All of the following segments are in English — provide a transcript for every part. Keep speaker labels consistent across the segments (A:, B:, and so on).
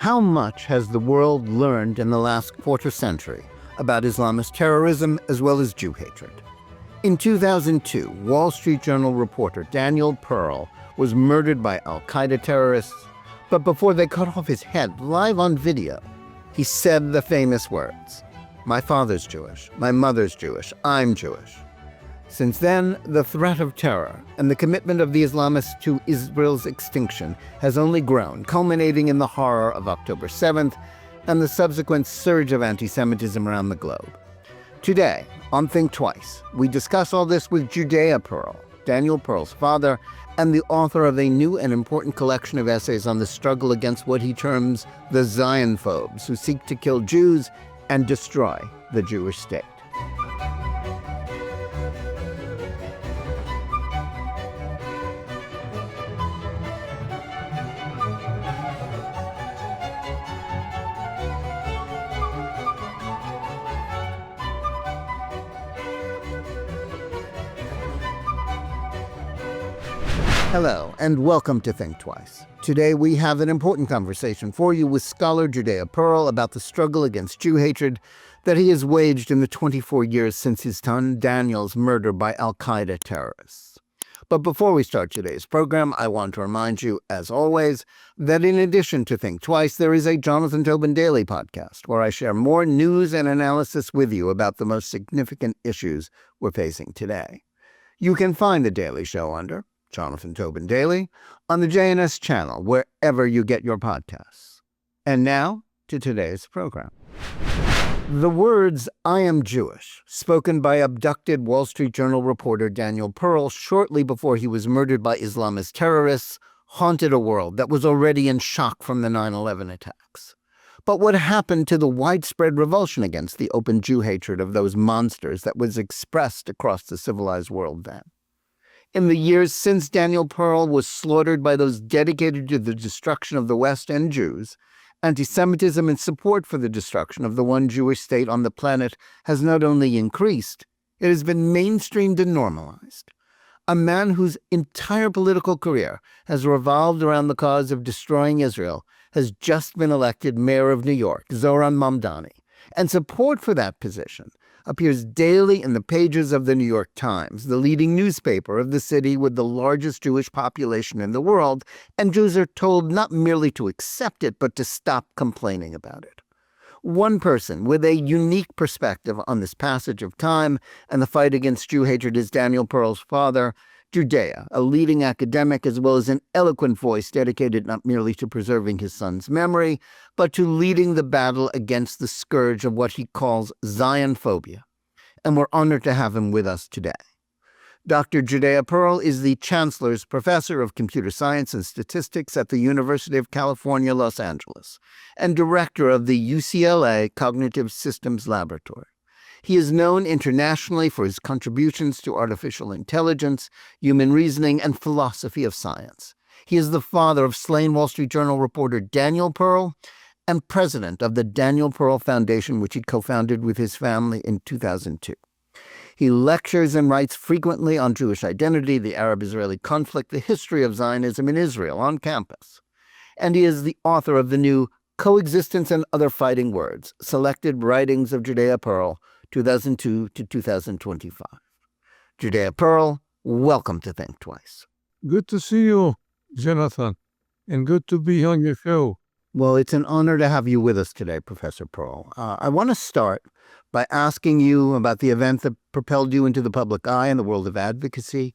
A: How much has the world learned in the last quarter century about Islamist terrorism as well as Jew hatred? In 2002, Wall Street Journal reporter Daniel Pearl was murdered by al-Qaeda terrorists, but before they cut off his head live on video, he said the famous words, "My father's Jewish, my mother's Jewish, I'm Jewish." Since then, the threat of terror and the commitment of the Islamists to Israel's extinction has only grown, culminating in the horror of October 7th and the subsequent surge of anti-Semitism around the globe. Today, on Think Twice, we discuss all this with Judea Pearl, Daniel Pearl's father, and the author of a new and important collection of essays on the struggle against what he terms the Zionphobes, who seek to kill Jews and destroy the Jewish state. Hello, and welcome to Think Twice. Today we have an important conversation for you with scholar Judea Pearl about the struggle against Jew hatred that he has waged in the 24 years since his son Daniel's murder by al-Qaeda terrorists. But before we start today's program, I want to remind you, as always, that in addition to Think Twice, there is a Jonathan Tobin Daily podcast where I share more news and analysis with you about the most significant issues we're facing today. You can find the Daily Show under Jonathan Tobin Daily on the JNS channel, wherever you get your podcasts. And now to today's program. The words, "I am Jewish," spoken by abducted Wall Street Journal reporter Daniel Pearl shortly before he was murdered by Islamist terrorists, haunted a world that was already in shock from the 9/11 attacks. But what happened to the widespread revulsion against the open Jew hatred of those monsters that was expressed across the civilized world then? In the years since Daniel Pearl was slaughtered by those dedicated to the destruction of the West and Jews, anti-Semitism and support for the destruction of the one Jewish state on the planet has not only increased, it has been mainstreamed and normalized. A man whose entire political career has revolved around the cause of destroying Israel has just been elected mayor of New York, Zohran Mamdani, and support for that position appears daily in the pages of the New York Times, the leading newspaper of the city with the largest Jewish population in the world, and Jews are told not merely to accept it, but to stop complaining about it. One person with a unique perspective on this passage of time and the fight against Jew hatred is Daniel Pearl's father, Judea, a leading academic as well as an eloquent voice dedicated not merely to preserving his son's memory, but to leading the battle against the scourge of what he calls Zionphobia. And we're honored to have him with us today. Dr. Judea Pearl is the Chancellor's Professor of Computer Science and Statistics at the University of California, Los Angeles, and Director of the UCLA Cognitive Systems Laboratory. He is known internationally for his contributions to artificial intelligence, human reasoning, and philosophy of science. He is the father of slain Wall Street Journal reporter Daniel Pearl and president of the Daniel Pearl Foundation, which he co-founded with his family in 2002. He lectures and writes frequently on Jewish identity, the Arab-Israeli conflict, the history of Zionism in Israel on campus. And he is the author of the new Coexistence and Other Fighting Words, Selected Writings of Judea Pearl, 2002 to 2025. Judea Pearl, welcome to Think Twice.
B: Good to see you, Jonathan, and good to be on your show.
A: Well, it's an honor to have you with us today, Professor Pearl. I want to start by asking you about the event that propelled you into the public eye in the world of advocacy.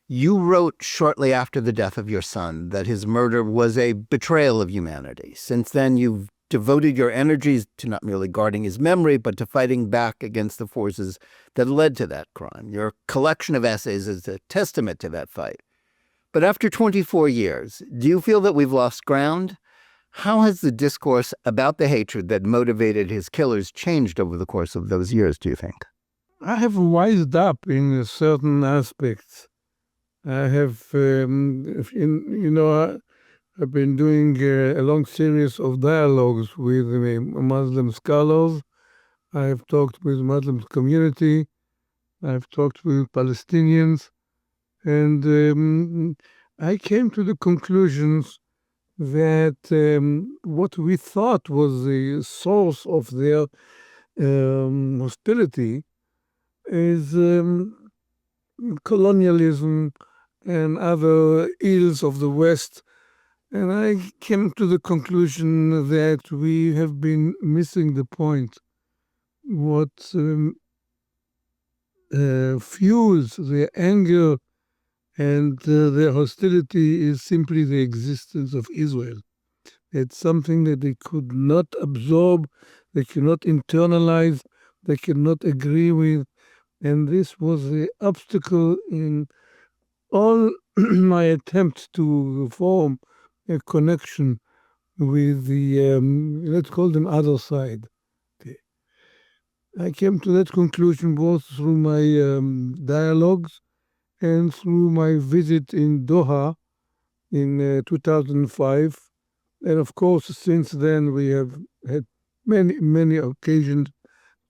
A: You wrote shortly after the death of your son that his murder was a betrayal of humanity. Since then, you've devoted your energies to not merely guarding his memory, but to fighting back against the forces that led to that crime. Your collection of essays is a testament to that fight. But after 24 years, do you feel that we've lost ground? How has the discourse about the hatred that motivated his killers changed over the course of those years, do you think?
B: I have wised up in certain aspects. I have, I've been doing a long series of dialogues with Muslim scholars. I have talked with Muslim community. I've talked with Palestinians. And I came to the conclusions that what we thought was the source of their hostility is colonialism and other ills of the West. And I came to the conclusion that we have been missing the point. What fuels their anger and their hostility is simply the existence of Israel. It's something that they could not absorb, they cannot internalize, they cannot agree with. And this was the obstacle in all my attempts to form a connection with the, let's call them other side. Okay. I came to that conclusion both through my dialogues and through my visit in Doha in 2005. And of course, since then, we have had many, many occasions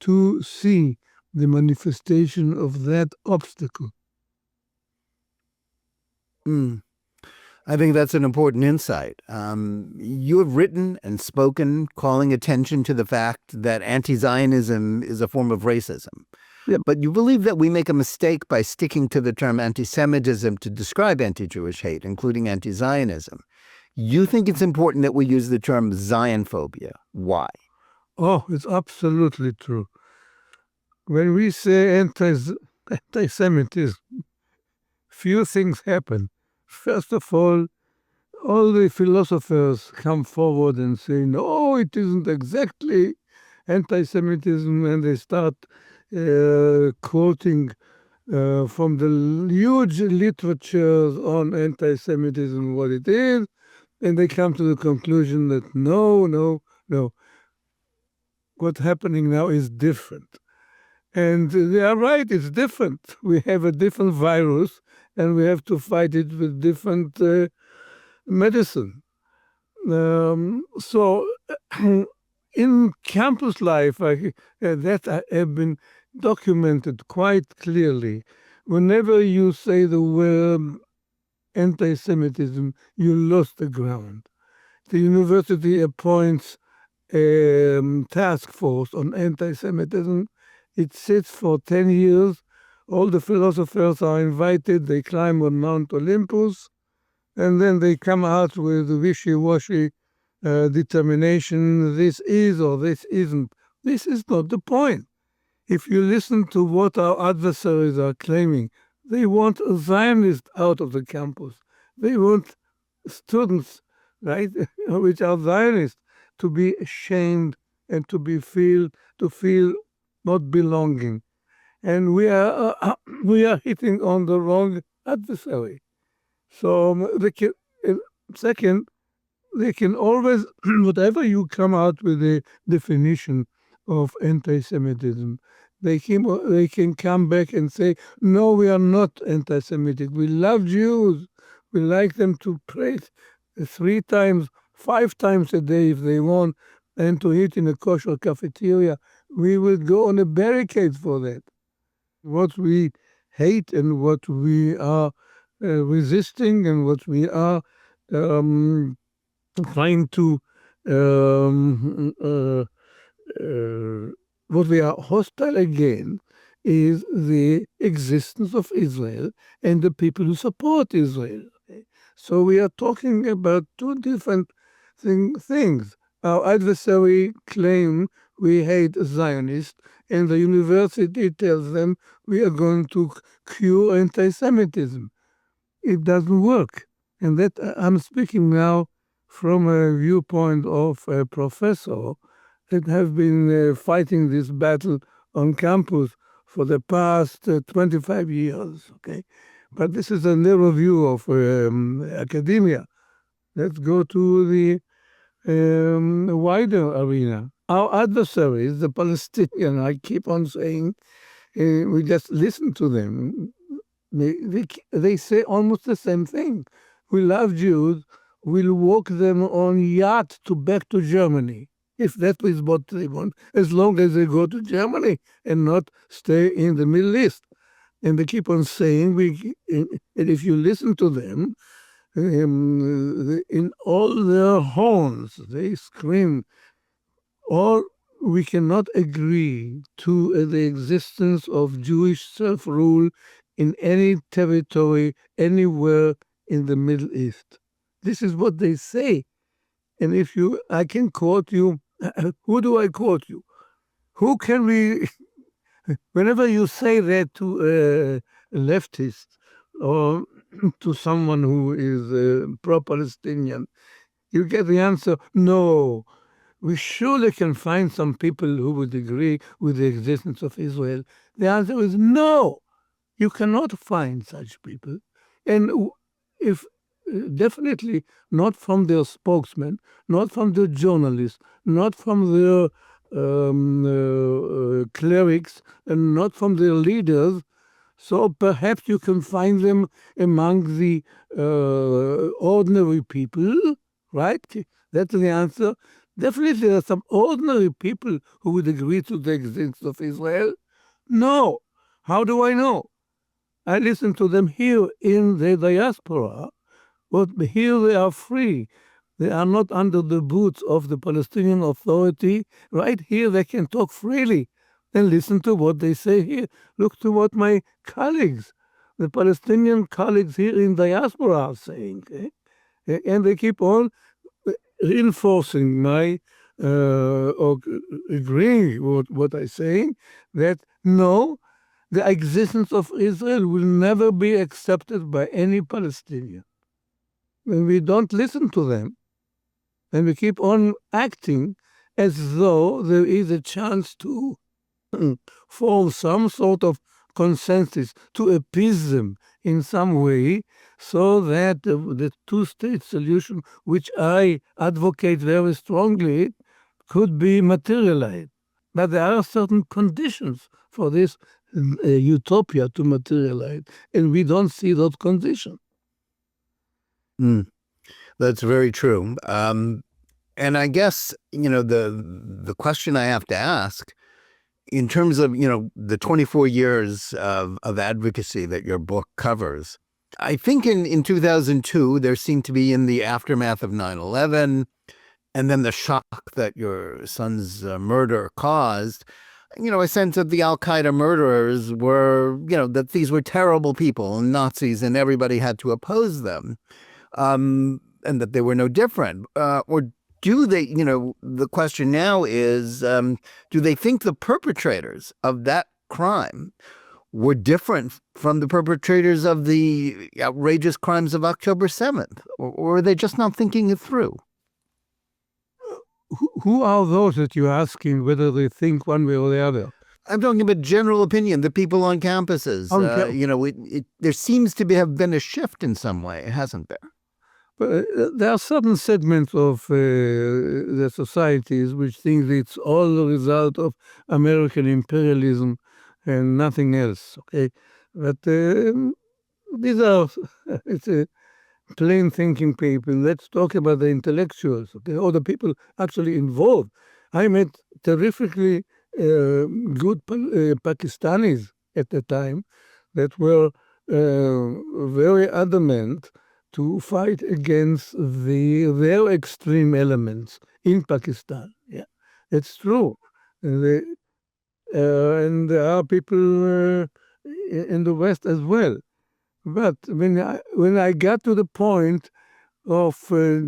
B: to see the manifestation of that obstacle.
A: I think that's an important insight. You have written and spoken calling attention to the fact that anti-Zionism is a form of racism.
B: Yep.
A: But you believe that we make a mistake by sticking to the term anti-Semitism to describe anti-Jewish hate, including anti-Zionism. You think it's important that we use the term Zionphobia. Why?
B: Oh, it's absolutely true. When we say anti-Semitism, few things happen. First of all the philosophers come forward and say, no, it isn't exactly anti-Semitism, and they start quoting from the huge literatures on anti-Semitism what it is, and they come to the conclusion that no, what's happening now is different. And they are right, it's different. We have a different virus, and we have to fight it with different medicine. So in campus life, that have been documented quite clearly. Whenever you say the word anti-Semitism, you lost the ground. The university appoints a task force on anti-Semitism. It sits for 10 years. All the philosophers are invited. They climb on Mount Olympus, and then they come out with wishy-washy determination. This is or this isn't. This is not the point. If you listen to what our adversaries are claiming, they want a Zionist out of the campus. They want students, right, which are Zionists, to be ashamed and to feel not belonging. And we are hitting on the wrong adversary. So second, they can always, whatever you come out with a definition of anti-Semitism, they can come back and say, no, we are not anti-Semitic. We love Jews. We like them to pray 3 times, 5 times a day if they want, and to eat in a kosher cafeteria. We will go on a barricade for that. What we hate and what we are resisting and what we are trying to what we are hostile against is the existence of Israel and the people who support Israel. So we are talking about 2 different things. Our adversary claim we hate Zionists, and the university tells them we are going to cure anti-Semitism. It doesn't work. And that I'm speaking now from a viewpoint of a professor that have been fighting this battle on campus for the past 25 years. Okay, but this is a narrow view of academia. Let's go to the wider arena. Our adversaries, the Palestinians, I keep on saying, we just listen to them. They say almost the same thing. We love Jews. We'll walk them on yacht back to Germany, if that is what they want, as long as they go to Germany and not stay in the Middle East. And they keep on saying, and if you listen to them, in all their horns, they scream, or we cannot agree to the existence of Jewish self-rule in any territory anywhere in the Middle East. This is what they say. And I can quote you. Who do I quote you? Who can we? Whenever you say that to a leftist or to someone who is pro-Palestinian, you get the answer, no. We surely can find some people who would agree with the existence of Israel. The answer is no. You cannot find such people. And if definitely not from their spokesman, not from the journalists, not from their clerics, and not from their leaders. So perhaps you can find them among the ordinary people, right? That's the answer. Definitely there are some ordinary people who would agree to the existence of Israel. No. How do I know? I listen to them here in the diaspora, but here they are free. They are not under the boots of the Palestinian Authority. Right here they can talk freely and listen to what they say here. Look to what my colleagues, the Palestinian colleagues here in diaspora are saying. And they keep on reinforcing my or agreeing with what I'm saying, that no, the existence of Israel will never be accepted by any Palestinian. When we don't listen to them, and we keep on acting as though there is a chance to form some sort of consensus, to appease them in some way, so that the two-state solution, which I advocate very strongly, could be materialized. But there are certain conditions for this utopia to materialize, and we don't see those conditions.
A: That's very true. And I guess, the question I have to ask, in terms of, the 24 years of advocacy that your book covers, I think in 2002, there seemed to be, in the aftermath of 9/11, and then the shock that your son's murder caused, a sense that the al-Qaeda murderers were, that these were terrible people and Nazis and everybody had to oppose them, and that they were no different. Or do they, the question now is, do they think the perpetrators of that crime were different from the perpetrators of the outrageous crimes of October 7th? Or are they just not thinking it through?
B: Who are those that you're asking whether they think one way or the other?
A: I'm talking about general opinion, the people on campuses. There seems to have been a shift in some way, hasn't there?
B: But there are certain segments of the societies which think it's all the result of American imperialism and nothing else. Okay, but these are it's a plain thinking people. Let's talk about the intellectuals, okay, or the people actually involved. I met terrifically good Pakistanis at the time that were very adamant to fight against their extreme elements in Pakistan. Yeah, it's true. And there are people in the West as well. But when I got to the point of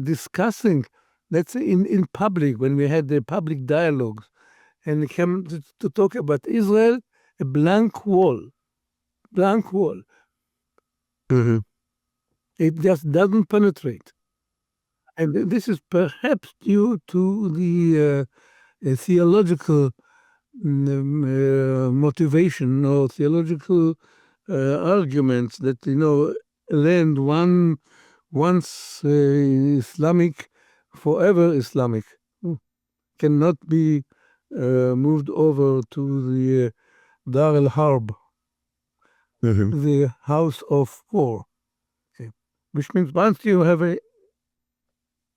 B: discussing, let's say in public, when we had the public dialogues, and it came to talk about Israel, a blank wall.
A: Mm-hmm.
B: It just doesn't penetrate. And this is perhaps due to the theological motivation or theological arguments that, land once Islamic, forever Islamic, cannot be moved over to the Dar al-Harb, the house of war. Which means once you have a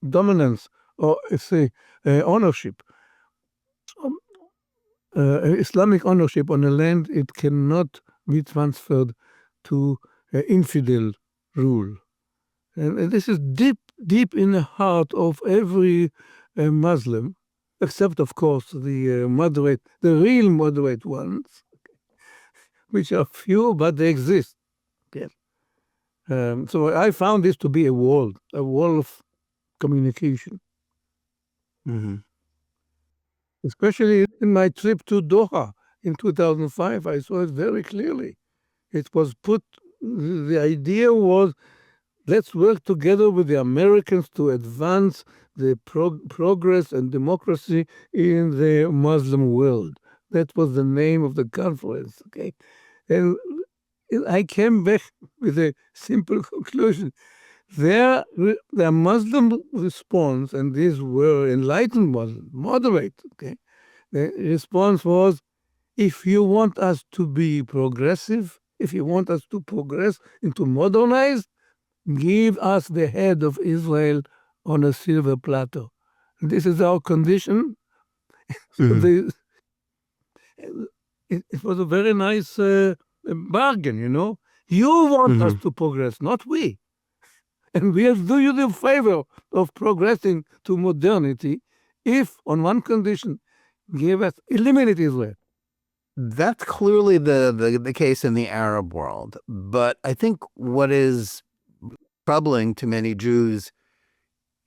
B: dominance or ownership, Islamic ownership on a land, it cannot be transferred to infidel rule. And this is deep, deep in the heart of every Muslim, except, of course, the real moderate ones, which are few, but they exist. Okay. So I found this to be a wall of communication.
A: Mm-hmm.
B: Especially in my trip to Doha in 2005, I saw it very clearly. It was the idea was, let's work together with the Americans to advance the progress and democracy in the Muslim world. That was the name of the conference, okay? And I came back with a simple conclusion. The Muslim response, and these were enlightened Muslims, moderate, okay? The response was, if you want us to be progressive, if you want us to progress and to modernize, give us the head of Israel on a silver platter. This is our condition.
A: Mm-hmm.
B: It was a very nice bargain, you know. You want us to progress, not we. And we do you the favor of progressing to modernity if, on one condition, eliminate Israel.
A: That's clearly the case in the Arab world. But I think what is troubling to many Jews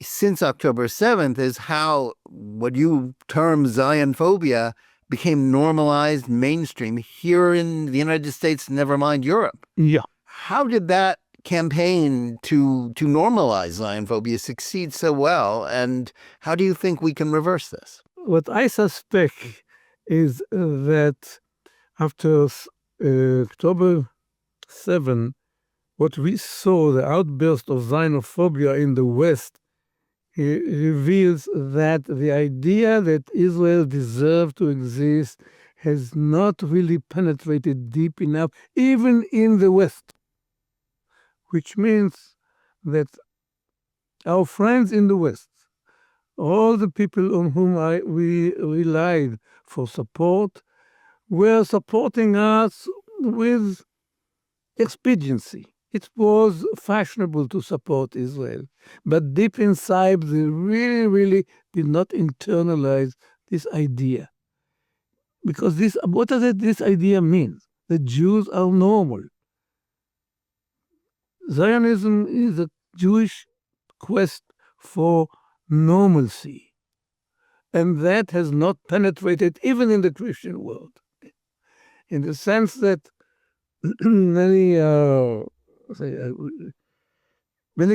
A: since October 7th is how what you term Zion phobia became normalized mainstream here in the United States, never mind Europe.
B: Yeah.
A: How did that campaign to normalize Zion phobia succeed so well? And how do you think we can reverse this?
B: What I suspect is that after October 7, what we saw, the outburst of Zionophobia in the West, reveals that the idea that Israel deserves to exist has not really penetrated deep enough, even in the West, which means that our friends in the West, all the people on whom we relied for support, were supporting us with expediency. It was fashionable to support Israel, but deep inside, they really, really did not internalize this idea. Because what does this idea mean? The Jews are normal. Zionism is a Jewish quest for normalcy. And that has not penetrated even in the Christian world. In the sense that many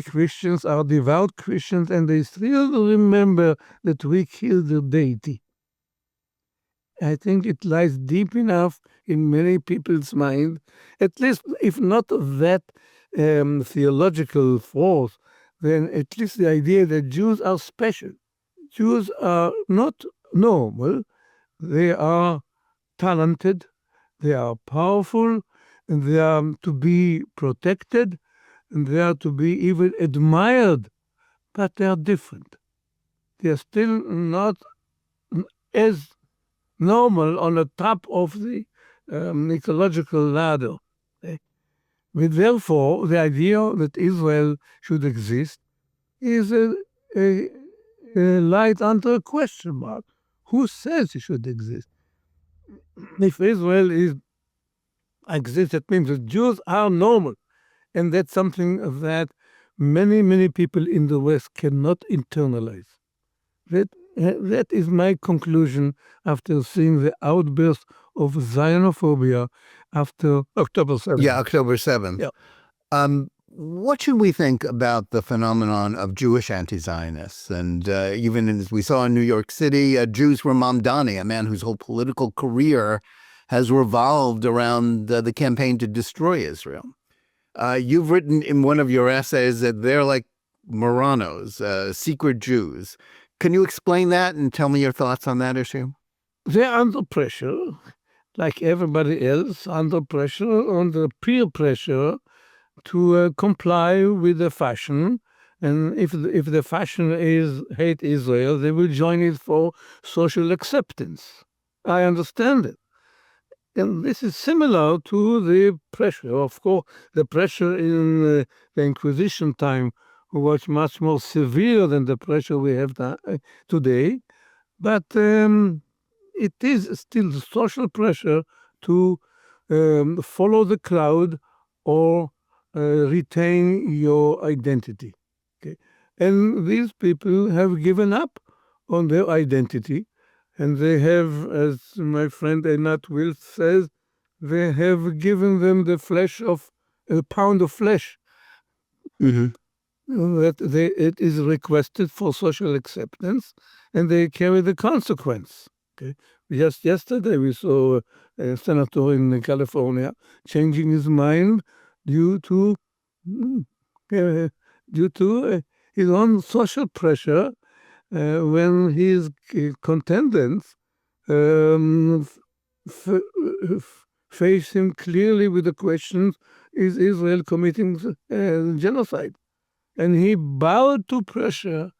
B: Christians are devout Christians and they still remember that we killed the deity. I think it lies deep enough in many people's mind, at least if not that theological force, then at least the idea that Jews are special. Jews are not normal, they are talented, they are powerful, and they are to be protected, and they are to be even admired, but they are different. They are still not as normal on the top of the ecological ladder. But therefore, the idea that Israel should exist is a light under a question mark. Who says it should exist? If Israel exists, it means that Jews are normal. And that's something that many, many people in the West cannot internalize. That is my conclusion after seeing the outburst of Zionophobia after October 7th.
A: Yeah, October 7th.
B: Yeah.
A: What should we think about the phenomenon of Jewish anti-Zionists? And even as we saw in New York City, Jews were Mamdani, a man whose whole political career has revolved around the campaign to destroy Israel. You've written in one of your essays that they're like Moranos, secret Jews. Can you explain that and tell me your thoughts on that issue?
B: They're under pressure, like everybody else, under peer pressure to comply with the fashion. And if the fashion is hate Israel, they will join it for social acceptance. I understand it. And this is similar to the pressure, of course, the pressure in the Inquisition time was much more severe than the pressure we have today. But it is still the social pressure to follow the crowd or retain your identity. Okay? And these people have given up on their identity, and they have, as my friend Einat Will says, they have given them the flesh of a pound of flesh.
A: Mm-hmm.
B: It is requested for social acceptance, and they carry the consequence. Okay? Just yesterday we saw a senator in California changing his mind due to his own social pressure when his contendants face him clearly with the question, is Israel committing genocide? And he bowed to pressure,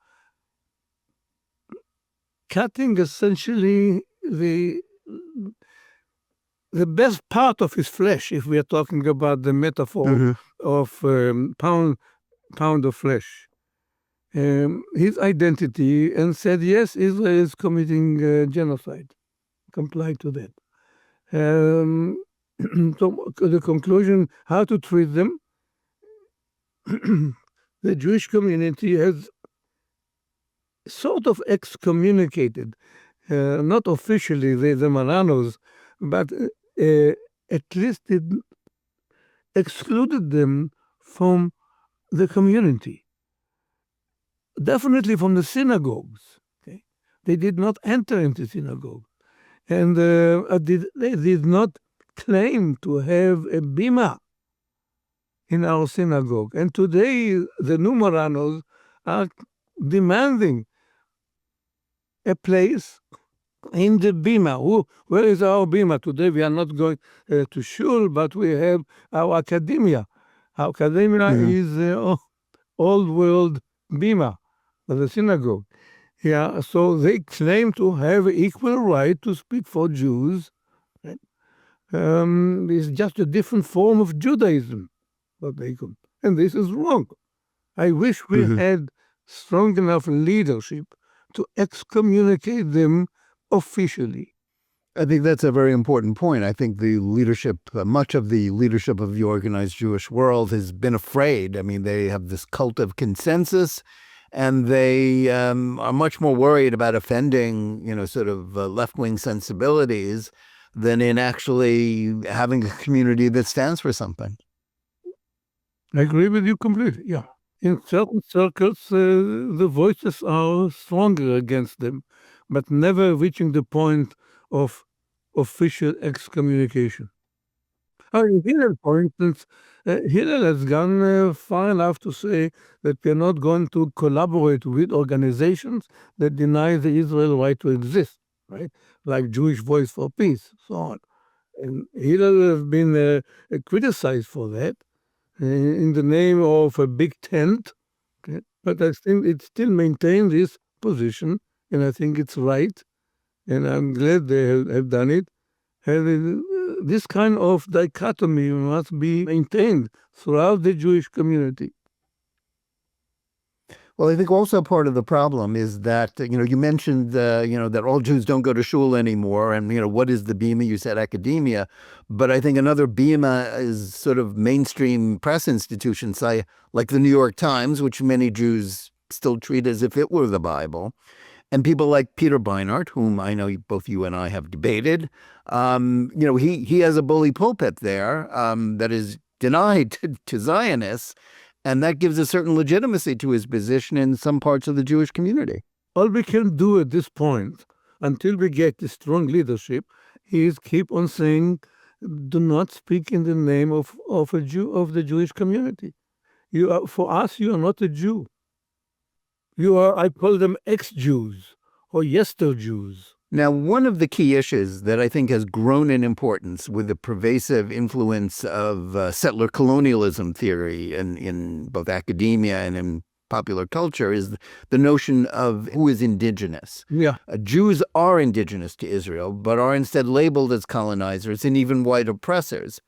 B: cutting essentially the best part of his flesh, if we are talking about the metaphor of pound of flesh. His identity, and said, yes, Israel is committing genocide. Comply to that. So the conclusion, how to treat them. The Jewish community has sort of excommunicated, not officially the Maranos, but at least it excluded them from the community. Definitely from the synagogues. Okay? They did not enter into synagogue. And they did not claim to have a bima in our synagogue. And today, the new Maranos are demanding a place in the bima. Where is our bima? Today we are not going to shul, but we have our academia. Our academia is old world bima, the synagogue. Yeah, so they claim to have equal right to speak for Jews. Right? It's just a different form of Judaism, what they could, and this is wrong. I wish we had strong enough leadership to excommunicate them officially.
A: I think that's a very important point. I think the leadership, much of the leadership of the organized Jewish world has been afraid. I mean, they have this cult of consensus, and they are much more worried about offending, sort of left-wing sensibilities than in actually having a community that stands for something.
B: I agree with you completely, yeah. In certain circles, the voices are stronger against them, but never reaching the point of official excommunication. Hillel, for instance, Hillel has gone far enough to say that we are not going to collaborate with organizations that deny the Israel right to exist, right? Like Jewish Voice for Peace, so on. And Hillel has been criticized for that in the name of a big tent. Okay? But I think it still maintains this position, and I think it's right. And I'm glad they have done it. And this kind of dichotomy must be maintained throughout the Jewish community.
A: Well, I think also part of the problem is that, you mentioned, that all Jews don't go to shul anymore. And, what is the bima? You said academia. But I think another bima is sort of mainstream press institutions, like the New York Times, which many Jews still treat as if it were the Bible. And people like Peter Beinart, whom I know both you and I have debated, he has a bully pulpit there that is denied to Zionists. And that gives a certain legitimacy to his position in some parts of the Jewish community.
B: All we can do at this point, until we get the strong leadership, is keep on saying, do not speak in the name of a Jew, of the Jewish community. For us, you are not a Jew. You are, I call them ex-Jews or yester-Jews.
A: Now, one of the key issues that I think has grown in importance with the pervasive influence of settler colonialism theory in both academia and in popular culture is the notion of who is indigenous.
B: Yeah.
A: Jews are indigenous to Israel, but are instead labeled as colonizers and even white oppressors.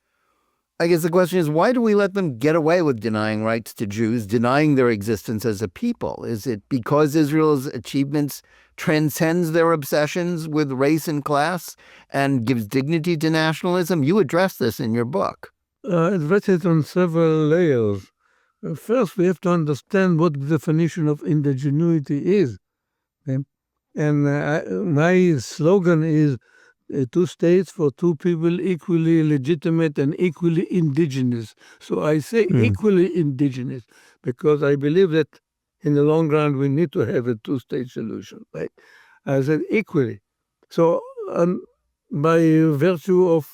A: I guess the question is, why do we let them get away with denying rights to Jews, denying their existence as a people? Is it because Israel's achievements transcends their obsessions with race and class and gives dignity to nationalism? You address this in your book.
B: I address it on several layers. First, we have to understand what the definition of indigeneity is. Okay? And my slogan is two states for two people equally legitimate and equally indigenous. So I say equally indigenous because I believe that in the long run we need to have a two-state solution. Right? I said equally. So by virtue of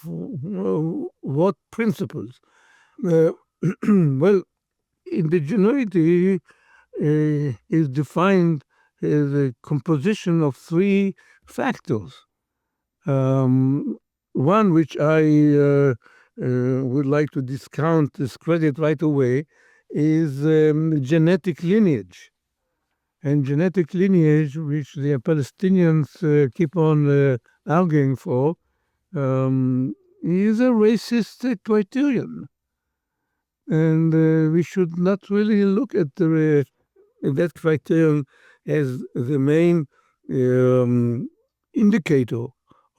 B: what principles? Well, indigeneity is defined as a composition of three factors. One which I would like to discredit right away is genetic lineage. And genetic lineage, which the Palestinians keep on arguing for, is a racist criterion. And we should not really look at that criterion as the main indicator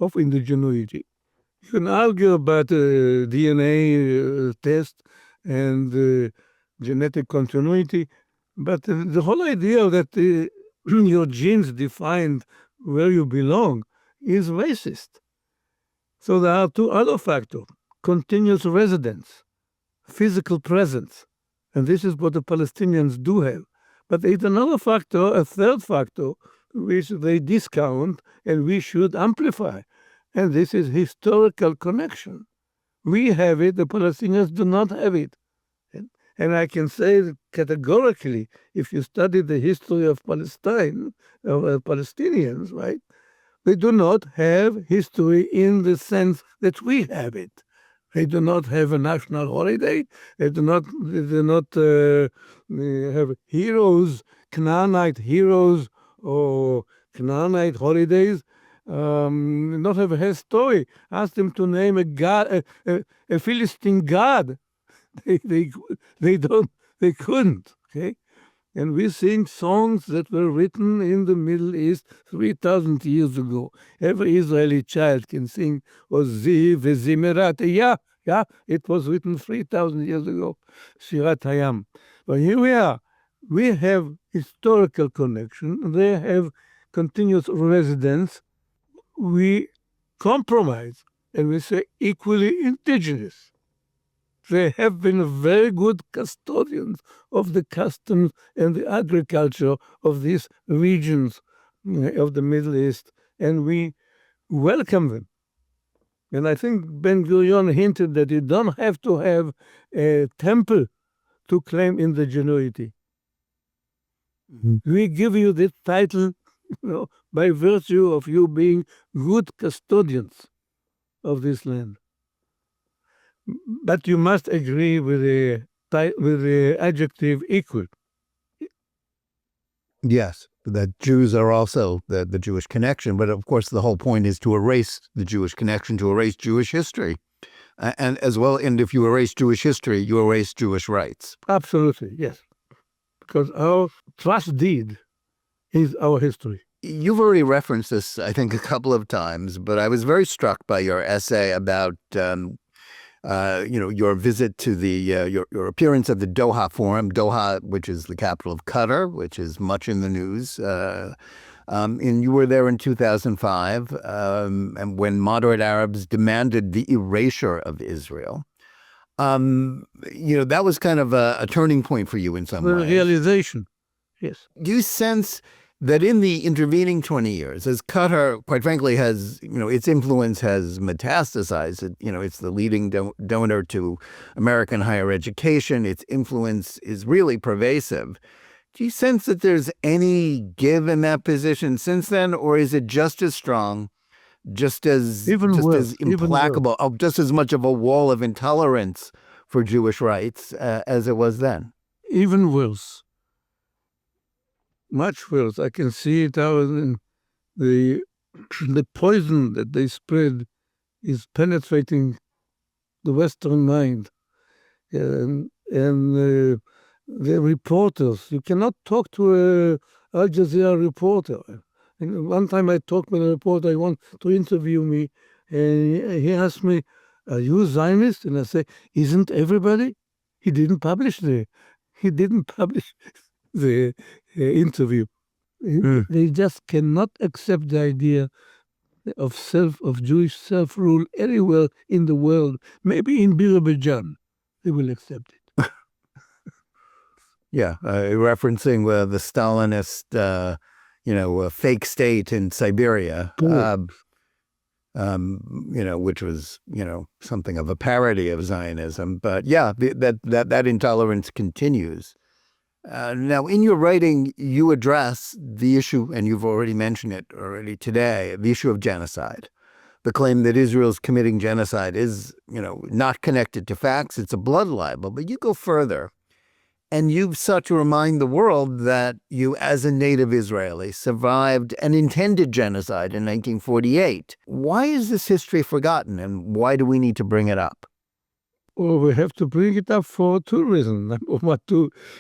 B: of indigeneity. You can argue about DNA test and genetic continuity, but the whole idea that your genes define where you belong is racist. So there are two other factors: continuous residence, physical presence, and this is what the Palestinians do have. But there's another factor, a third factor, which they discount and we should amplify, and this is historical connection. We have it, the Palestinians do not have it. And I can say categorically, if you study the history of Palestine, of Palestinians, right, they do not have history in the sense that we have it. They do not have a national holiday. They do not have heroes, Canaanite heroes or Canaanite holidays. Not have a history. Ask them to name a god, a Philistine god. They couldn't. Okay. And we sing songs that were written in the Middle East 3,000 years ago. Every Israeli child can sing Ozi v'zimerat. Yeah, it was written 3,000 years ago, Shirat Hayam. But here we are. We have historical connection. They have continuous residence. We compromise, and we say equally indigenous. They have been very good custodians of the customs and the agriculture of these regions of the Middle East, and we welcome them. And I think Ben-Gurion hinted that you don't have to have a temple to claim indigeneity. Mm-hmm. We give you this title by virtue of you being good custodians of this land. But you must agree with the adjective equal.
A: Yes, that Jews are also the Jewish connection. But of course, the whole point is to erase the Jewish connection, to erase Jewish history. And as well, and if you erase Jewish history, you erase Jewish rights.
B: Absolutely, yes. Because our trust deed is our history.
A: You've already referenced this, I think, a couple of times, but I was very struck by your essay about your visit to the your appearance at the Doha Forum, Doha, which is the capital of Qatar, which is much in the news. And you were there in 2005, and when moderate Arabs demanded the erasure of Israel. That was kind of a turning point for you in some ways.
B: The realization, yes.
A: Do you sense that in the intervening 20 years, as Qatar, quite frankly, has, its influence has metastasized, it's the leading donor to American higher education, its influence is really pervasive. Do you sense that there's any give in that position since then, or is it just as strong, just as implacable, just as much of a wall of intolerance for Jewish rights as it was then?
B: Even worse. Much worse. I can see it out in the poison that they spread is penetrating the Western mind and the reporters. You cannot talk to a Al Jazeera reporter. And one time I talked with a reporter, he wanted to interview me, and he asked me, "Are you a Zionist?" And I say, "Isn't everybody?" He didn't publish the interview. They just cannot accept the idea of Jewish self-rule anywhere in the world. Maybe in Azerbaijan, they will accept it.
A: Yeah, referencing the Stalinist, fake state in Siberia, which was, something of a parody of Zionism. But yeah, that intolerance continues. Now, in your writing, you address the issue, and you've already mentioned it already today, the issue of genocide. The claim that Israel's committing genocide is, not connected to facts. It's a blood libel. But you go further, and you've sought to remind the world that you, as a native Israeli, survived an intended genocide in 1948. Why is this history forgotten, and why do we need to bring it up?
B: Well, we have to bring it up for two reasons. What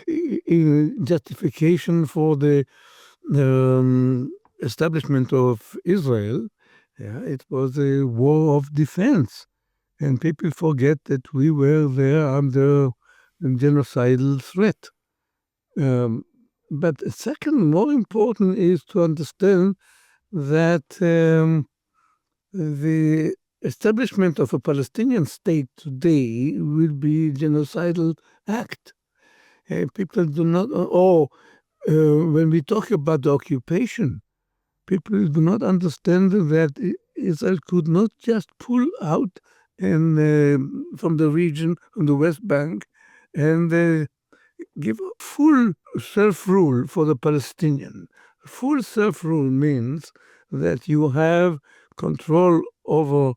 B: in justification for the establishment of Israel. Yeah, it was a war of defense, and people forget that we were there under a genocidal threat. But second, more important, is to understand that the establishment of a Palestinian state today will be a genocidal act. People do not, when we talk about the occupation, people do not understand that Israel could not just pull out from the region, from the West Bank, and give full self-rule for the Palestinian. Full self-rule means that you have control over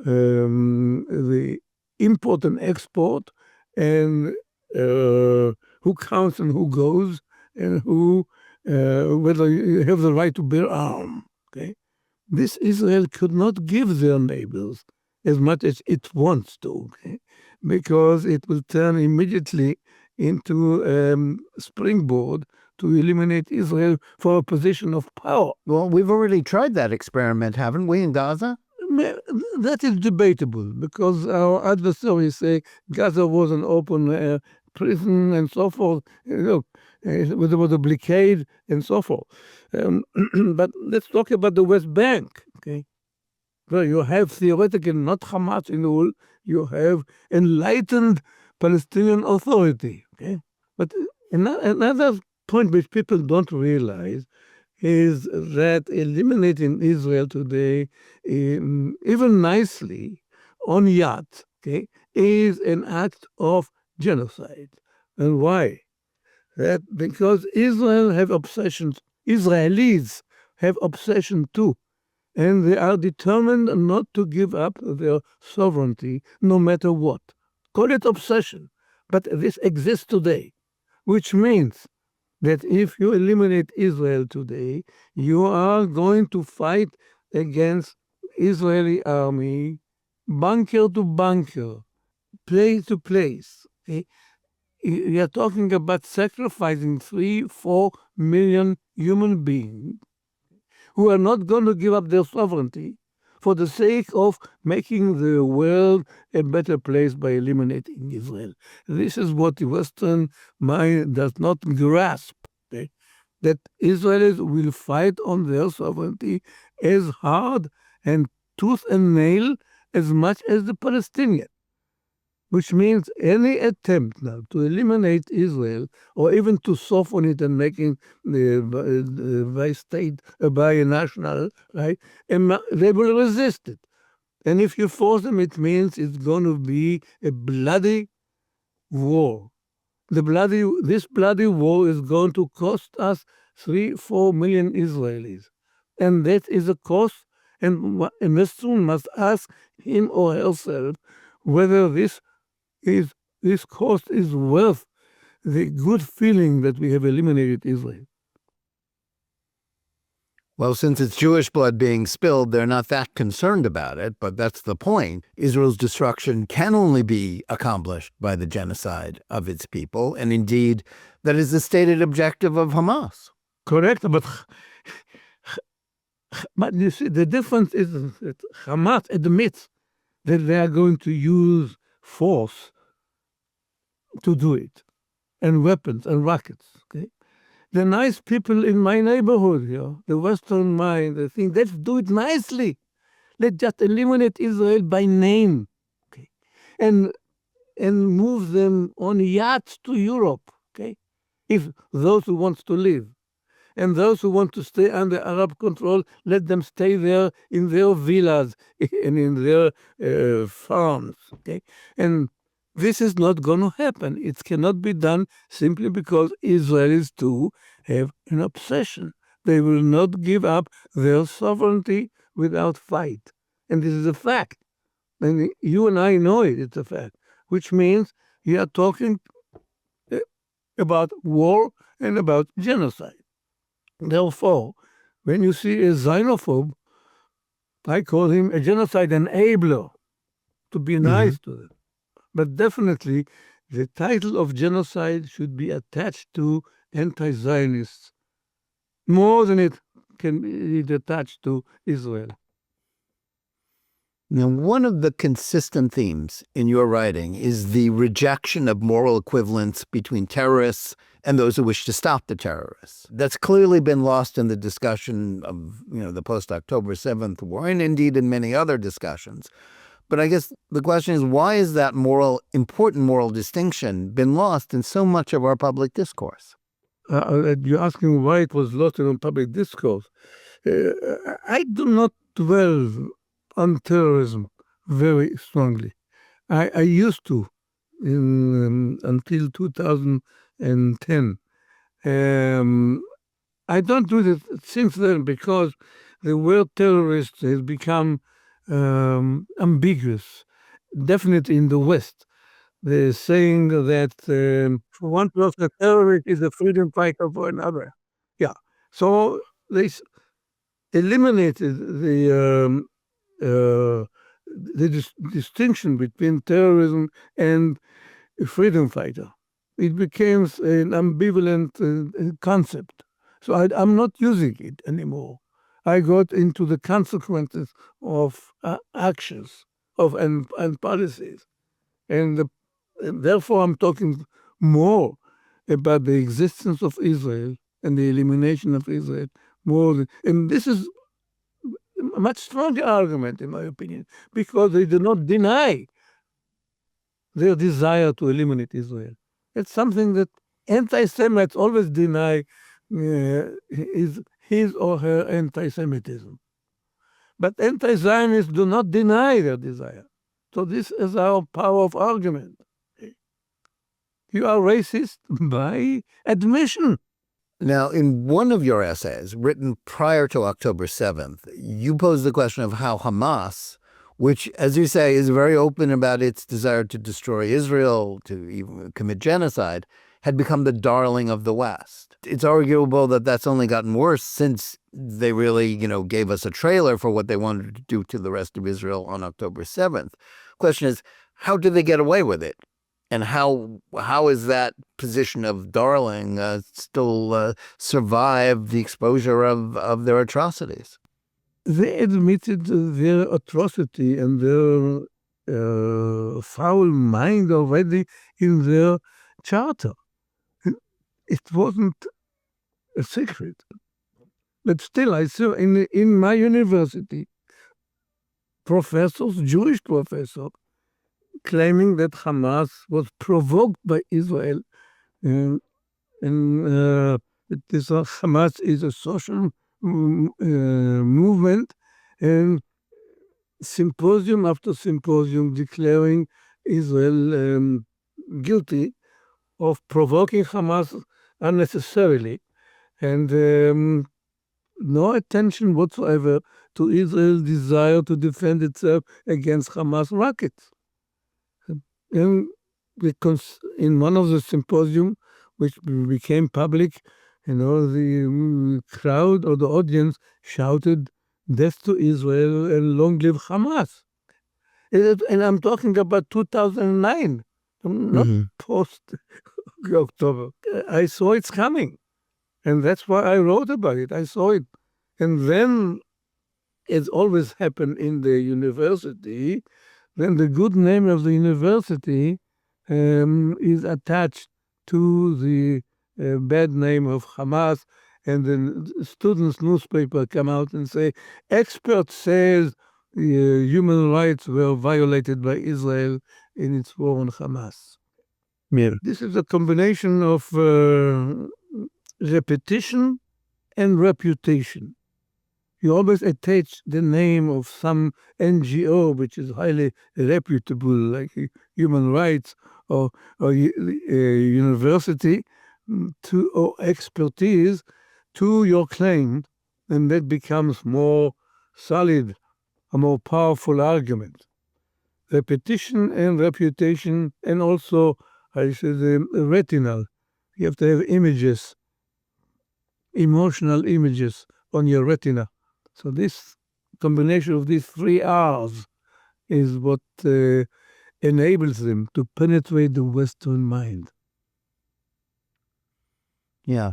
B: the import and export, and who counts and who goes, and whether you have the right to bear arms. Okay, this Israel could not give their neighbors as much as it wants to, okay? Because it will turn immediately into a springboard to eliminate Israel for a position of power.
A: Well, we've already tried that experiment, haven't we, in Gaza?
B: That is debatable, because our adversaries say Gaza was an open prison and so forth. Look, there was a blockade and so forth. But let's talk about the West Bank. Okay, where you have theoretically not Hamas in all, you have enlightened Palestinian Authority. Okay, but another point which people don't realize is that eliminating Israel today, even nicely, on yacht, okay, is an act of genocide. And why? That because Israelis have obsession too, and they are determined not to give up their sovereignty no matter what. Call it obsession, but this exists today, which means that if you eliminate Israel today, you are going to fight against Israeli army, bunker to bunker, place to place. Okay? You are talking about sacrificing 3-4 million human beings who are not going to give up their sovereignty for the sake of making the world a better place by eliminating Israel. This is what the Western mind does not grasp, okay? That Israelis will fight on their sovereignty as hard and tooth and nail as much as the Palestinian. Which means any attempt now to eliminate Israel, or even to soften it and making the vice state a binational, right? And they will resist it. And if you force them, it means it's going to be a bloody war. This bloody war is going to cost us 3-4 million Israelis. And that is a cost, and Western must ask him or herself whether this cost is worth the good feeling that we have eliminated Israel.
A: Well, since it's Jewish blood being spilled, they're not that concerned about it, but that's the point. Israel's destruction can only be accomplished by the genocide of its people, and indeed, that is the stated objective of Hamas.
B: Correct, but you see, the difference is that Hamas admits that they are going to use force to do it, and weapons and rockets. Okay? The nice people in my neighborhood here, the Western mind, they think, let's do it nicely. Let's just eliminate Israel by name, okay? And move them on yachts to Europe, okay? If those who want to live. And those who want to stay under Arab control, let them stay there in their villas and in their farms, okay? And this is not going to happen. It cannot be done simply because Israelis too have an obsession. They will not give up their sovereignty without fight. And this is a fact. And you and I know it, it's a fact, which means you are talking about war and about genocide. Therefore, when you see a xenophobe, I call him a genocide enabler, to be nice to them. But definitely, the title of genocide should be attached to anti-Zionists more than it can be attached to Israel.
A: Now, one of the consistent themes in your writing is the rejection of moral equivalence between terrorists and those who wish to stop the terrorists. That's clearly been lost in the discussion of, the post-October 7th war, and indeed in many other discussions. But I guess the question is, why is that important moral distinction been lost in so much of our public discourse?
B: You're asking why it was lost in public discourse. I do not dwell on terrorism very strongly. I used to until 2010. I don't do it since then because the word terrorist has become ambiguous, definitely in the West. They're saying that for one person, a terrorist is a freedom fighter for another. Yeah. So they eliminated the distinction between terrorism and a freedom fighter. It became an ambivalent concept. So I'm not using it anymore. I got into the consequences of actions and policies. And therefore, I'm talking more about the existence of Israel and the elimination of Israel and this is a much stronger argument, in my opinion, because they do not deny their desire to eliminate Israel. It's something that anti-Semites always deny is his or her anti-Semitism. But anti-Zionists do not deny their desire. So this is our power of argument. You are racist by admission.
A: Now, in one of your essays, written prior to October 7th, you pose the question of how Hamas, which, as you say, is very open about its desire to destroy Israel, to even commit genocide, had become the darling of the West. It's arguable that that's only gotten worse since they really, gave us a trailer for what they wanted to do to the rest of Israel on October 7th. Question is, how did they get away with it? And how is that position of darling still survive the exposure of their atrocities?
B: They admitted their atrocity and their foul mind already in their charter. It wasn't a secret. But still, I saw in my university, Jewish professors, claiming that Hamas was provoked by Israel, and Hamas is a social movement, and symposium after symposium declaring Israel guilty of provoking Hamas unnecessarily, and no attention whatsoever to Israel's desire to defend itself against Hamas rockets. And in one of the symposium, which became public, the crowd or the audience shouted, "Death to Israel and long live Hamas." And I'm talking about 2009, not post-October. I saw it's coming, and that's why I wrote about it. I saw it. And then, as always happened in the university, then the good name of the university is attached to the bad name of Hamas, and the students' newspaper come out and say, expert says human rights were violated by Israel in its war on Hamas.
A: Yeah.
B: This is a combination of repetition and reputation. You always attach the name of some NGO, which is highly reputable, like human rights or university, or expertise to your claim, and that becomes more solid, a more powerful argument. Repetition and reputation, and also, I say, the retinal. You have to have images, emotional images on your retina. So this combination of these three R's is what enables them to penetrate the Western mind.
A: Yeah.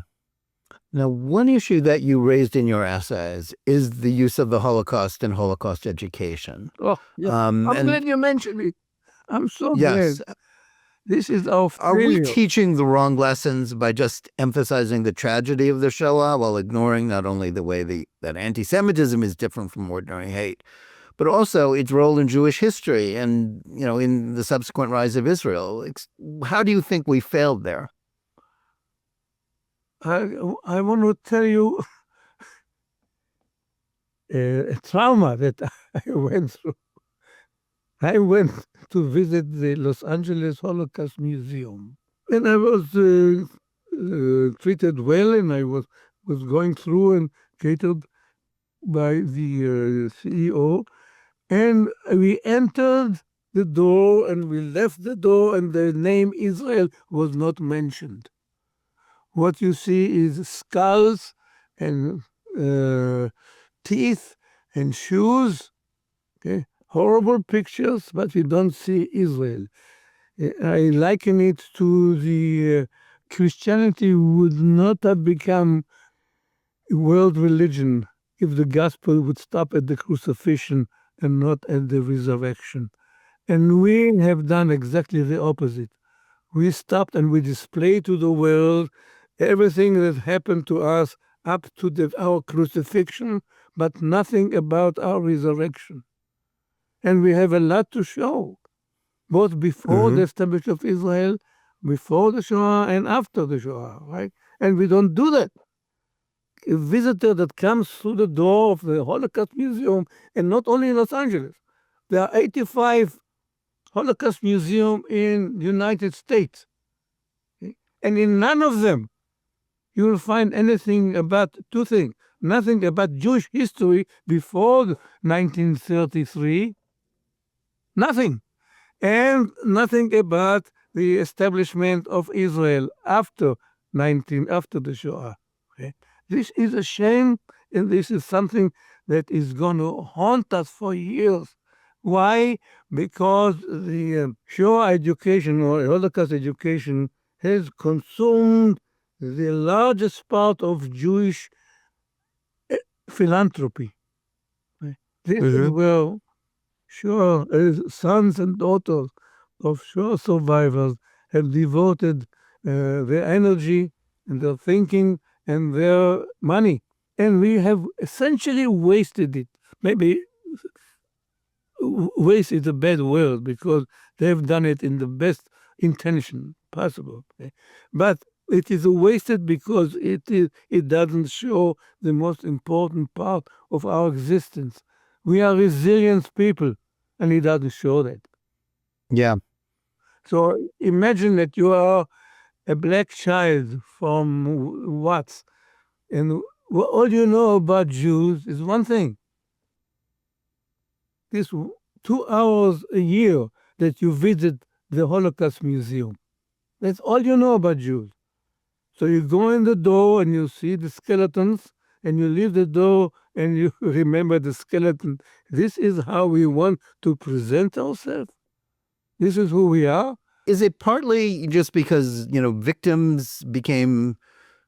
A: Now, one issue that you raised in your essays is the use of the Holocaust in Holocaust education.
B: Oh, yeah. I'm glad you mentioned it. I'm so
A: Yes.
B: glad. This is our
A: Are we
B: failure.
A: teaching the wrong lessons by just emphasizing the tragedy of the Shoah while ignoring not only the way that anti-Semitism is different from ordinary hate, but also its role in Jewish history and, in the subsequent rise of Israel? How do you think we failed there?
B: I want to tell you a trauma that I went through. I went to visit the Los Angeles Holocaust Museum, and I was treated well, and I was going through and catered by the CEO, and we entered the door and we left the door, and the name Israel was not mentioned. What you see is skulls and teeth and shoes, okay? Horrible pictures, but we don't see Israel. I liken it to the Christianity would not have become a world religion if the gospel would stop at the crucifixion and not at the resurrection. And we have done exactly the opposite. We stopped and we display to the world everything that happened to us up to our crucifixion, but nothing about our resurrection. And we have a lot to show, both before the establishment of Israel, before the Shoah, and after the Shoah, right? And we don't do that. A visitor that comes through the door of the Holocaust Museum, and not only in Los Angeles, there are 85 Holocaust museums in the United States. And in none of them you will find anything about two things. Nothing about Jewish history before 1933, nothing. And nothing about the establishment of Israel after the Shoah. Okay? This is a shame, and this is something that is going to haunt us for years. Why? Because the Shoah education or Holocaust education has consumed the largest part of Jewish philanthropy. Right? This is where sons and daughters of Shoah survivors have devoted their energy and their thinking and their money. And we have essentially wasted it. Maybe waste is a bad word because they've done it in the best intention possible. Okay? But it is wasted because it doesn't show the most important part of our existence. We are resilient people, and it doesn't show that.
A: Yeah.
B: So imagine that you are a black child from Watts, and all you know about Jews is one thing. This 2 hours a year that you visit the Holocaust Museum. That's all you know about Jews. So you go in the door and you see the skeletons, and you leave the door and you remember the skeleton. This is how we want to present ourselves. This is who we are.
A: Is it partly just because, victims became,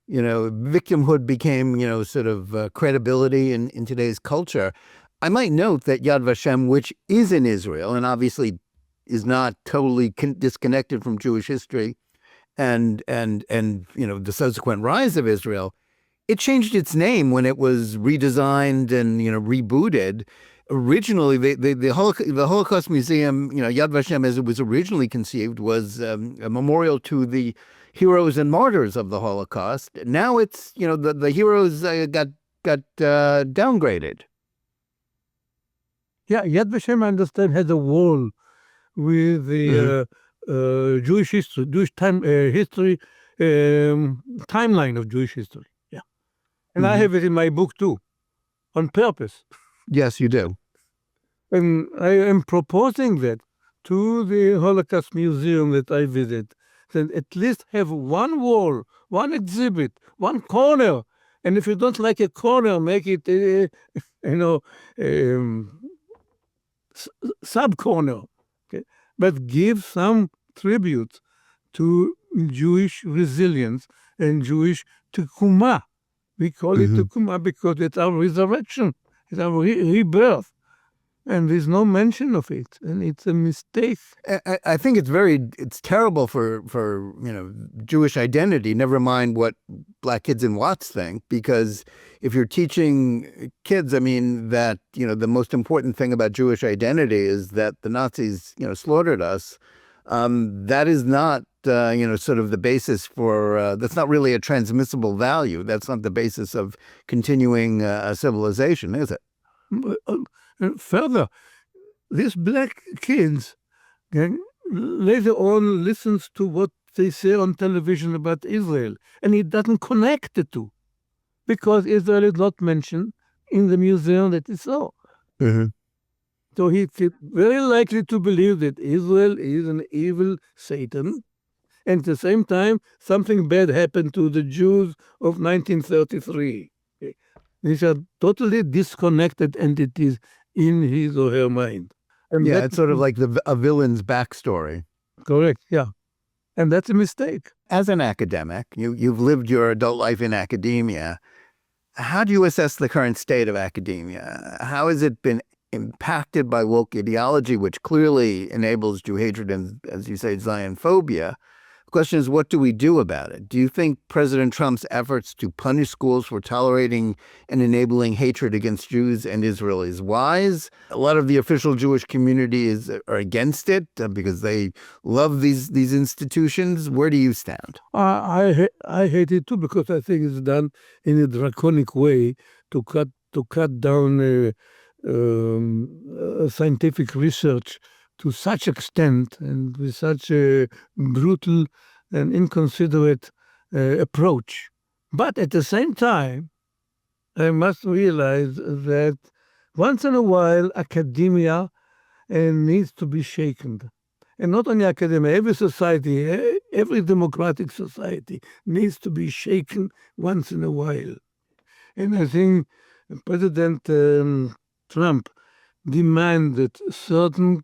A: victimhood became, sort of credibility in today's culture? I might note that Yad Vashem, which is in Israel and obviously is not totally disconnected from Jewish history and the subsequent rise of Israel, it changed its name when it was redesigned and rebooted. Originally, the Holocaust Museum, Yad Vashem, as it was originally conceived, was a memorial to the heroes and martyrs of the Holocaust. Now it's the heroes got downgraded.
B: Yeah, Yad Vashem, I understand, has a wall with the Jewish history, timeline of Jewish history. Yeah, and I have it in my book too, on purpose.
A: Yes, you do.
B: And I am proposing that to the Holocaust Museum that I visit, that at least have one wall, one exhibit, one corner. And if you don't like a corner, make it, sub-corner. Okay? But give some tribute to Jewish resilience and Jewish tekuma. We call it tekuma because it's our resurrection. It's our rebirth. And there's no mention of it. And it's a mistake.
A: I think it's terrible for Jewish identity, never mind what black kids in Watts think, because if you're teaching kids, that, the most important thing about Jewish identity is that the Nazis, slaughtered us, that is not, sort of the basis for, that's not really a transmissible value. That's not the basis of continuing a civilization, is it?
B: Further, these black kids later on listens to what they say on television about Israel, and he doesn't connect the two because Israel is not mentioned in the museum that is so. So he's very likely to believe that Israel is an evil Satan, and at the same time, something bad happened to the Jews of 1933. These are totally disconnected entities in his or her mind.
A: And it's sort of like a villain's backstory.
B: Correct, yeah. And that's a mistake.
A: As an academic, you've lived your adult life in academia. How do you assess the current state of academia? How has it been impacted by woke ideology, which clearly enables Jew hatred and, as you say, Zion phobia? The question is, what do we do about it? Do you think President Trump's efforts to punish schools for tolerating and enabling hatred against Jews and Israel is wise? A lot of the official Jewish community are against it because they love these institutions. Where do you stand?
B: I hate it too because I think it's done in a draconic way to cut down scientific research to such extent and with such a brutal and inconsiderate approach. But at the same time, I must realize that once in a while, academia needs to be shaken. And not only academia, every society, every democratic society needs to be shaken once in a while. And I think President Trump demanded certain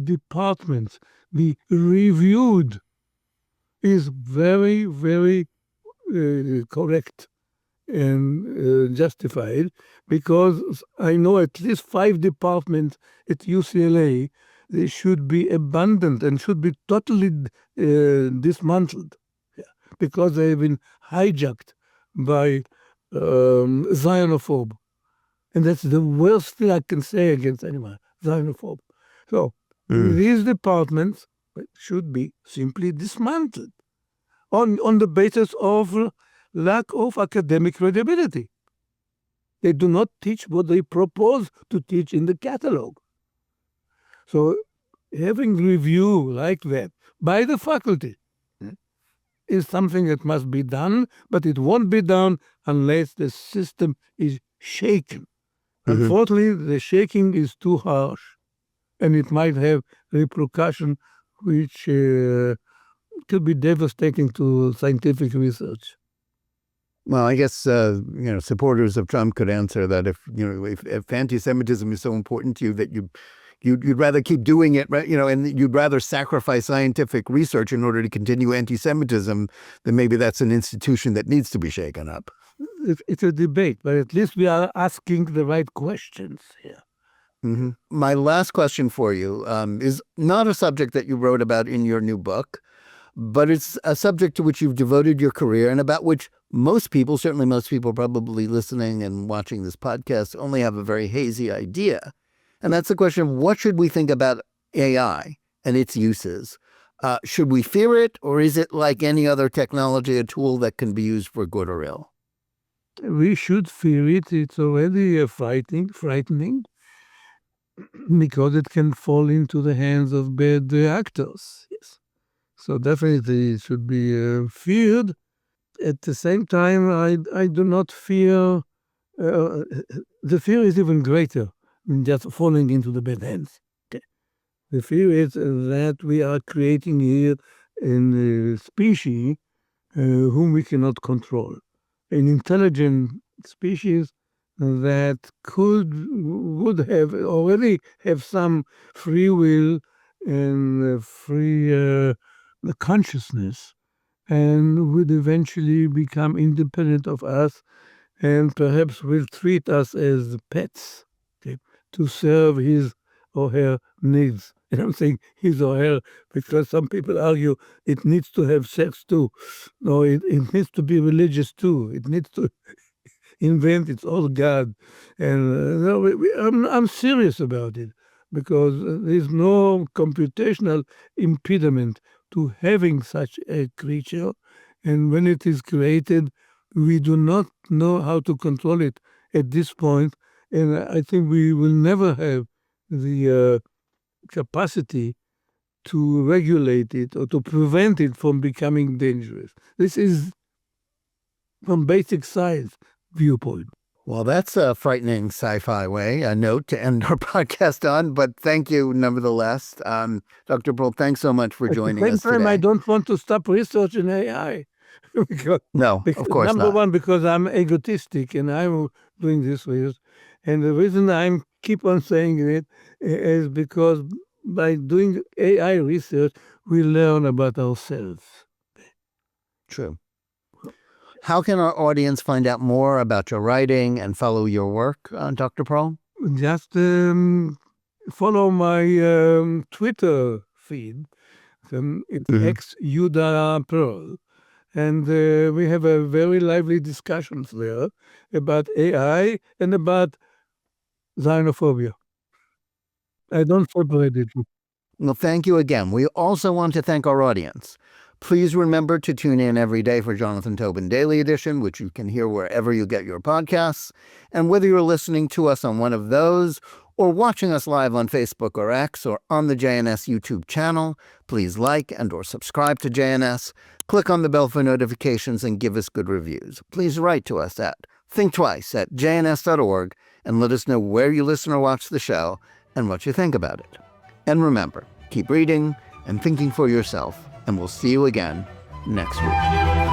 B: departments be reviewed is very, very correct and justified, because I know at least 5 departments at UCLA, they should be abandoned and should be totally dismantled because they have been hijacked by xenophobe. And that's the worst thing I can say against anyone, xenophobe. So these departments should be simply dismantled on the basis of lack of academic credibility. They do not teach what they propose to teach in the catalog. So having review like that by the faculty is something that must be done, but it won't be done unless the system is shaken. Unfortunately, the shaking is too harsh, and it might have repercussion which could be devastating to scientific research.
A: Well, I guess supporters of Trump could answer that if anti-Semitism is so important to you that you'd rather keep doing it, right? And you'd rather sacrifice scientific research in order to continue anti-Semitism, then maybe that's an institution that needs to be shaken up.
B: It's a debate, but at least we are asking the right questions here.
A: Mm-hmm. My last question for you is not a subject that you wrote about in your new book, but it's a subject to which you've devoted your career and about which most people, certainly most people probably listening and watching this podcast, only have a very hazy idea. And that's the question, what should we think about AI and its uses? Should we fear it, or is it like any other technology, a tool that can be used for good or ill?
B: We should fear it. It's already frightening, because it can fall into the hands of bad actors. Yes. So definitely it should be feared. At the same time, I do not fear. The fear is even greater than just falling into the bad hands. Okay. The fear is that we are creating here a species whom we cannot control. An intelligent species that would already have some free will and free consciousness, and would eventually become independent of us, and perhaps will treat us as pets, okay, to serve his or her needs. And I'm saying his or her because some people argue it needs to have sex too. No, it needs to be religious too. It needs to invent its own God. And I'm serious about it, because there's no computational impediment to having such a creature. And when it is created, we do not know how to control it at this point. And I think we will never have the capacity to regulate it or to prevent it from becoming dangerous. This is from basic science viewpoint.
A: Well, that's a frightening sci-fi a note to end our podcast on, but thank you nevertheless. Dr. Pearl, thanks so much for joining us today.
B: I don't want to stop research in AI.
A: No, of course not.
B: Number one, because I'm egotistic and I'm doing this research. And the reason I keep on saying it is because by doing AI research, we learn about ourselves.
A: True. How can our audience find out more about your writing and follow your work, Dr. Pearl?
B: Just follow my Twitter feed. It's X-Judea Pearl. And we have a very lively discussions there about AI and about xenophobia. I don't separate it.
A: Well, thank you again. We also want to thank our audience. Please remember to tune in every day for Jonathan Tobin Daily Edition, which you can hear wherever you get your podcasts. And whether you're listening to us on one of those or watching us live on Facebook or X or on the JNS YouTube channel, please like and or subscribe to JNS, click on the bell for notifications, and give us good reviews. Please write to us at thinktwice@jns.org and let us know where you listen or watch the show and what you think about it. And remember, keep reading and thinking for yourself, and we'll see you again next week.